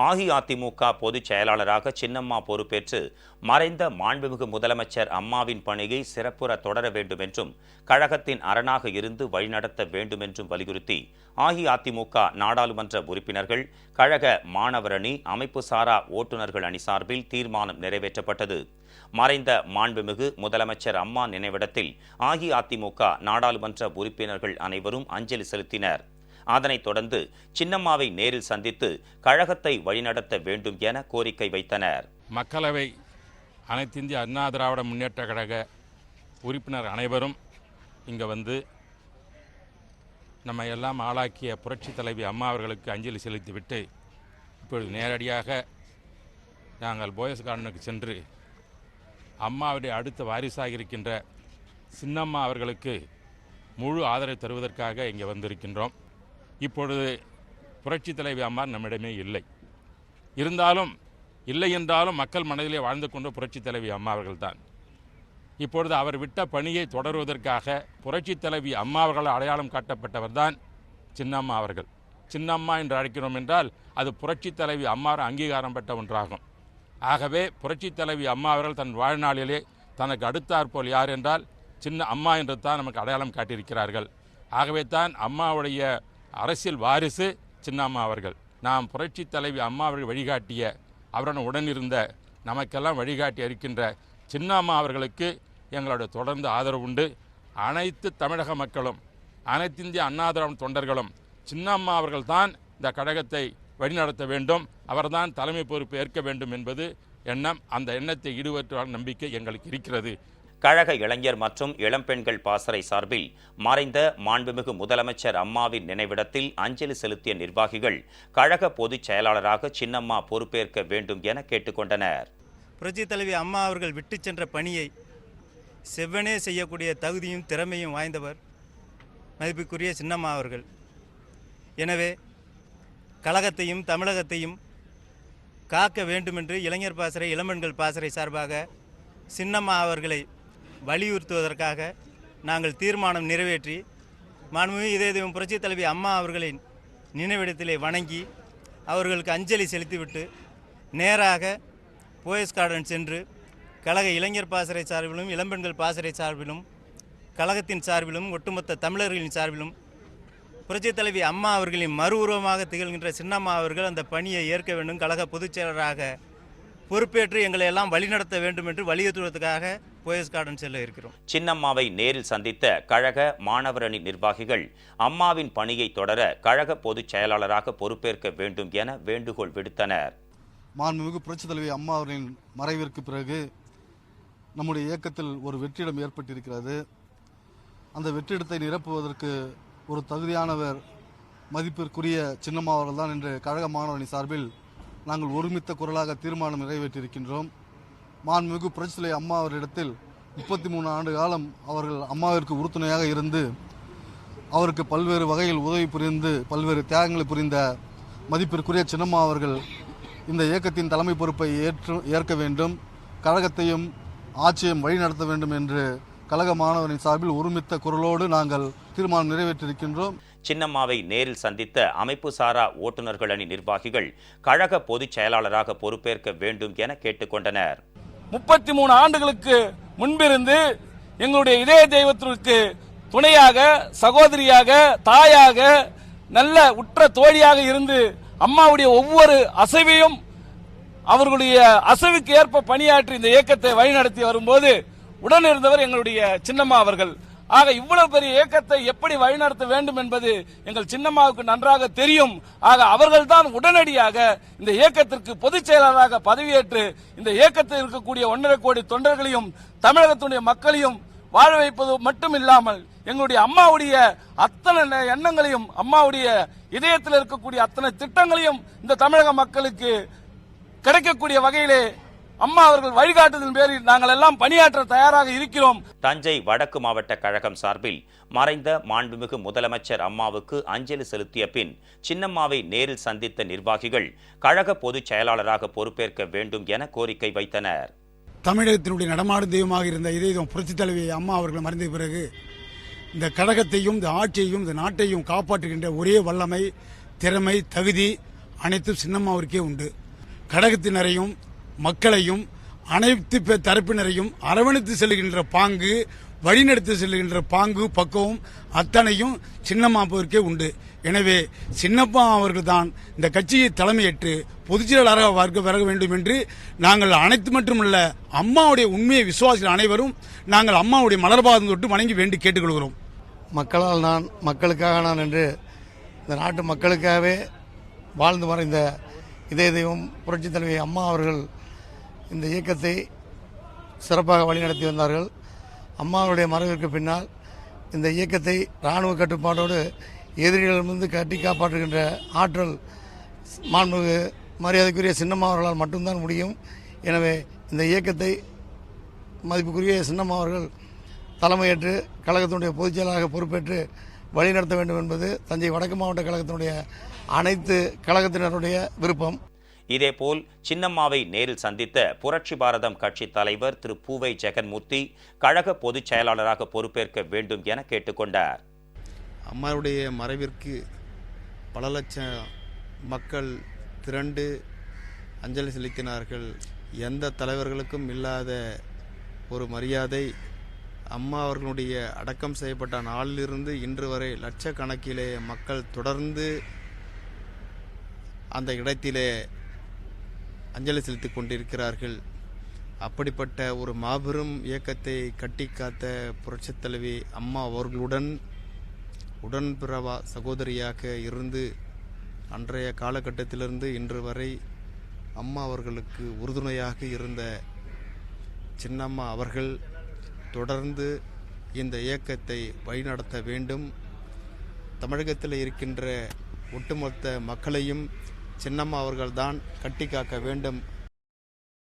அஇஅதிமுக பொதுச் செயலாளராக சின்னம்மா பொறுப்பேற்று மறைந்த மாண்புமிகு முதலமைச்சர் அம்மாவின் பணியை சிறப்புற தொடர வேண்டும் என்றும் கழகத்தின் அரணாக இருந்து வழிநடத்த வேண்டும் என்றும் வலியுறுத்தி அஇஅதிமுக நாடாளுமன்ற உறுப்பினர்கள் கழக மாணவரணி அமைப்பு சாரா ஓட்டுநர்கள் அணி சார்பில் தீர்மானம் நிறைவேற்றப்பட்டது. மறைந்த மாண்புமிகு முதலமைச்சர் அம்மா நினைவிடத்தில் அஇஅதிமுக நாடாளுமன்ற உறுப்பினர்கள் அனைவரும் அஞ்சலி செலுத்தினர். அதனைத் தொடர்ந்து சின்னம்மாவை நேரில் சந்தித்து கழகத்தை வழிநடத்த வேண்டும் என கோரிக்கை வைத்தனர். மக்களவை அனைத்திந்திய அண்ணா திராவிட முன்னேற்ற கழக உறுப்பினர் அனைவரும் இங்கே வந்து நம்ம எல்லாம் ஆளாக்கிய புரட்சி தலைவி அம்மா அவர்களுக்கு அஞ்சலி செலுத்திவிட்டு இப்பொழுது நேரடியாக நாங்கள் போயஸ் கார்டனுக்கு சென்று அம்மாவுடைய அடுத்த வாரிசாக இருக்கின்ற சின்னம்மா அவர்களுக்கு முழு ஆதரவு தருவதற்காக இங்கே வந்திருக்கின்றோம். இப்பொழுது புரட்சி தலைவி அம்மா நம்மிடமே இல்லை என்றாலும் மக்கள் மனதிலே வாழ்ந்து கொண்ட புரட்சி தலைவி அம்மா அவர்கள்தான். இப்பொழுது அவர் விட்ட பணியை தொடருவதற்காக புரட்சி தலைவி அம்மா அவர்கள் அடையாளம் காட்டப்பட்டவர் தான் சின்னம்மா அவர்கள். சின்னம்மா என்று அழைக்கிறோம் என்றால் அது புரட்சி தலைவி அம்மா அங்கீகாரம் பெற்ற ஒன்றாகும். ஆகவே புரட்சி தலைவி அம்மா அவர்கள் தன் வாழ்நாளிலே தனக்கு அடுத்தாற்போல் யார் என்றால் சின்ன அம்மா என்று தான் நமக்கு அடையாளம் காட்டியிருக்கிறார்கள். ஆகவே தான் அம்மாவுடைய அரசியல் வாரிசு சின்னம்மா அவர்கள். நாம் புரட்சி தலைவி அம்மா அவர்கள் வழிகாட்டிய அவருடன் உடனிருந்த நமக்கெல்லாம் வழிகாட்டி இருக்கின்ற சின்னம்மா அவர்களுக்கு எங்களுடைய தொடர்ந்து ஆதரவு உண்டு. அனைத்து தமிழக மக்களும் அனைத்து இந்திய அண்ணா திராவிட தொண்டர்களும் சின்னம்மா அவர்கள் தான் இந்த கழகத்தை வழிநடத்த வேண்டும், அவர்தான் தலைமை பொறுப்பு ஏற்க வேண்டும் என்பது எண்ணம். அந்த எண்ணத்தை ஈடுபற்ற நம்பிக்கை எங்களுக்கு இருக்கிறது. கழக இளைஞர் மற்றும் இளம்பெண்கள் பாசறை சார்பில் மறைந்த மாண்புமிகு முதலமைச்சர் அம்மாவின் நினைவிடத்தில் அஞ்சலி செலுத்திய நிர்வாகிகள் கழக பொதுச் செயலாளராக சின்னம்மா பொறுப்பேற்க வேண்டும் என கேட்டுக்கொண்டனர். புரட்சி தலைவி அம்மா அவர்கள் விட்டு சென்ற பணியை செவ்வனே செய்யக்கூடிய தகுதியும் திறமையும் வாய்ந்தவர் மதிப்புக்குரிய சின்னம்மா அவர்கள். எனவே கழகத்தையும் தமிழகத்தையும் காக்க வேண்டுமென்று இளைஞர் பாசறை இளம்பெண்கள் பாசறை சார்பாக சின்னம்மா அவர்களை வலியுறுத்துவதற்காக நாங்கள் தீர்மானம் நிறைவேற்றி மாண்புமிகு இதய தெய்வம் புரட்சி தலைவி அம்மா அவர்களின் நினைவிடத்திலே வணங்கி அவர்களுக்கு அஞ்சலி செலுத்திவிட்டு நேராக போயஸ் கார்டன் சென்று கழக இளைஞர் பாசறை சார்பிலும் இளம்பெண்கள் பாசறை சார்பிலும் கழகத்தின் சார்பிலும் ஒட்டுமொத்த தமிழர்களின் சார்பிலும் புரட்சி தலைவி அம்மா அவர்களின் மறு உருவமாக திகழ்கின்ற சின்னம்மா அவர்கள் அந்த பணியை ஏற்க வேண்டும், கழக பொதுச் செயலராக பொறுப்பேற்று எங்களை எல்லாம் வழிநடத்த வேண்டும் என்று வலியுறுத்துவதற்காக போயஸ் கார்டன் செல்ல இருக்கிறோம். சின்னம்மாவை நேரில் சந்தித்த கழக மாணவரணி நிர்வாகிகள் அம்மாவின் பணியை தொடர கழக பொதுச் செயலாளராக பொறுப்பேற்க வேண்டும் என வேண்டுகோள் விடுத்தனர். மாண்புமிகு புரட்சி தலைவி அம்மா அவர்களின் மறைவிற்கு பிறகு நம்முடைய இயக்கத்தில் ஒரு வெற்றிடம் ஏற்பட்டிருக்கிறது. அந்த வெற்றிடத்தை நிரப்புவதற்கு ஒரு தகுதியானவர் மதிப்பிற்குரிய சின்னம்மா அவர்கள் தான் என்று கழக மாணவரணி சார்பில் நாங்கள் ஒருமித்த குரலாக தீர்மானம் நிறைவேற்றியிருக்கின்றோம். மாண்புமிகு புரட்சி தலைவி அம்மா அவர்களிடத்தில் 33 ஆண்டு காலம் அவர்கள் அம்மாவிற்கு உறுதுணையாக இருந்து அவருக்கு பல்வேறு வகையில் உதவி புரிந்து பல்வேறு தியாகங்களை புரிந்த மதிப்பிற்குரிய சின்னம்மா அவர்கள் இந்த இயக்கத்தின் தலைமை பொறுப்பை ஏற்க வேண்டும், கழகத்தையும் ஆட்சியையும் வழிநடத்த வேண்டும் என்று கழக மாணவரின் சார்பில் ஒருமித்த குரலோடு நாங்கள் தீர்மானம் நிறைவேற்றியிருக்கின்றோம். சின்னம்மாவை நேரில் சந்தித்த அமைப்பு சாரா ஓட்டுநர்கள் அணி நிர்வாகிகள் கழக பொதுச் செயலாளராக பொறுப்பேற்க வேண்டும் என கேட்டுக்கொண்டனர். 33 ஆண்டுகளுக்கு முன்பிருந்து எங்களுடைய இதய தெய்வத்திற்கு துணையாக, சகோதரியாக, தாயாக, நல்ல உற்ற தோழியாக இருந்து அம்மாவுடைய ஒவ்வொரு அசைவையும் அவர்களுடைய அசைவுக்கு ஏற்ப பணியாற்றி இந்த இயக்கத்தை வழிநடத்தி வரும்போது உடனிருந்தவர் எங்களுடைய சின்னம்மா அவர்கள். ஆக இவ்வளவு பெரிய இயக்கத்தை எப்படி வழிநடத்த வேண்டும் என்பது எங்கள் சின்னம்மாவுக்கு நன்றாக தெரியும். ஆக அவர்கள்தான் உடனடியாக இந்த இயக்கத்திற்கு பொதுச் செயலாளராக பதவியேற்று இந்த இயக்கத்தில் இருக்கக்கூடிய 1.5 கோடி தொண்டர்களையும் தமிழகத்துடைய மக்களையும் வாழ வைப்பது மட்டும் இல்லாமல் எங்களுடைய அம்மாவுடைய அத்தனை எண்ணங்களையும் அம்மாவுடைய இதயத்தில் இருக்கக்கூடிய அத்தனை திட்டங்களையும் இந்த தமிழக மக்களுக்கு கிடைக்கக்கூடிய வகையிலே அம்மா அவர்கள் வழிகாட்டுதலின் பேரில் நாங்கள் எல்லாம் பணியாற்ற தயாராக இருக்கிறோம். தஞ்சை வடக்கு மாவட்ட கழகம் சார்பில் மறைந்த மாண்புமிகு முதலமைச்சர் அம்மாவுக்கு அஞ்சலி செலுத்திய பின் சின்னம்மாவை நேரில் சந்தித்த நிர்வாகிகள் கழக பொதுச் செயலாளராக பொறுப்பேற்க வேண்டும் என கோரிக்கை வைத்தனர். தமிழகத்தினுடைய நடமாடும் தெய்வமாக இருந்த இதய புரட்சி தலைவி அம்மா அவர்கள் மறைந்த பிறகு இந்த கழகத்தையும் இந்த ஆட்சியையும் இந்த நாட்டையும் காப்பாற்றுகின்ற ஒரே வல்லமை, திறமை, தகுதி அனைத்தும் சின்னம்மாவிற்கே உண்டு. கழகத்தினரையும் மக்களையும் அனைத்து தரப்பினரையும் அரவணைத்து செல்கின்ற பாங்கு, வழிநடத்தி செல்கின்ற பாங்கு, பக்குவம் அத்தனையும் சின்னம்மாவிற்கே உண்டு. எனவே சின்னப்பா அவர்கள் தான் இந்த கட்சியை தலைமையேற்று பொதுச்செயலாளராக வர வேண்டும் என்று நாங்கள் அனைத்து மட்டுமல்ல, அம்மாவுடைய உண்மையை விசுவாசிகள் அனைவரும் நாங்கள் அம்மாவுடைய மலர்பாதம் தொட்டு வணங்கி வேண்டி கேட்டுக்கொள்கிறோம். மக்களால் நான், மக்களுக்காக நான் என்று இந்த நாட்டு மக்களுக்காகவே வாழ்ந்து மறைந்த இதய தெய்வம் புரட்சித் தலைவி அம்மா அவர்கள் இந்த இயக்கத்தை சிறப்பாக வழிநடத்தி வந்தார்கள். அம்மாவுடைய மறைவிற்கு பின்னால் இந்த இயக்கத்தை இராணுவ கட்டுப்பாட்டோடு எதிரிகளிடமிருந்து கட்டி காப்பாற்றுகின்ற ஆற்றல் மாண்புமிகு மரியாதைக்குரிய சின்னம்மா அவர்களால் மட்டும்தான் முடியும். எனவே இந்த இயக்கத்தை மதிப்புக்குரிய சின்னம்மா அவர்கள் தலைமையேற்று கழகத்தினுடைய பொதுச் செயலாளராக பொறுப்பேற்று வழிநடத்த வேண்டும் என்பது தஞ்சை வடக்கு மாவட்ட கழகத்தினுடைய அனைத்து கழகத்தினருடைய விருப்பம். இதேபோல் சின்னம்மாவை நேரில் சந்தித்த புரட்சி பாரதம் கட்சி தலைவர் திரு பூவை ஜெகன்மூர்த்தி கழக பொதுச் செயலாளராக பொறுப்பேற்க வேண்டும் என கேட்டுக்கொண்டார். அம்மாவுடைய மறைவிற்கு பல லட்சம் மக்கள் திரண்டு அஞ்சலி செலுத்தினார்கள். எந்த தலைவர்களுக்கும் இல்லாத ஒரு மரியாதை அம்மா அவர்களுடைய அடக்கம் செய்யப்பட்ட நாளிலிருந்து இன்று வரை லட்சக்கணக்கிலே மக்கள் தொடர்ந்து அந்த இடத்திலே அஞ்சலி செலுத்திக் கொண்டிருக்கிறார்கள். அப்படிப்பட்ட ஒரு மாபெரும் இயக்கத்தை கட்டி காத்த புரட்சித் தலைவி அம்மா அவர்களுடன் உடன்பிறவா சகோதரியாக இருந்து அன்றைய காலகட்டத்திலிருந்து இன்று வரை அம்மா அவர்களுக்கு உறுதுணையாக இருந்த சின்னம்மா அவர்கள் தொடர்ந்து இந்த இயக்கத்தை வழிநடத்த வேண்டும். தமிழகத்தில் இருக்கின்ற ஒட்டுமொத்த மக்களையும் சின்னம்மா அவர்கள்தான் கட்டி காக்க வேண்டும்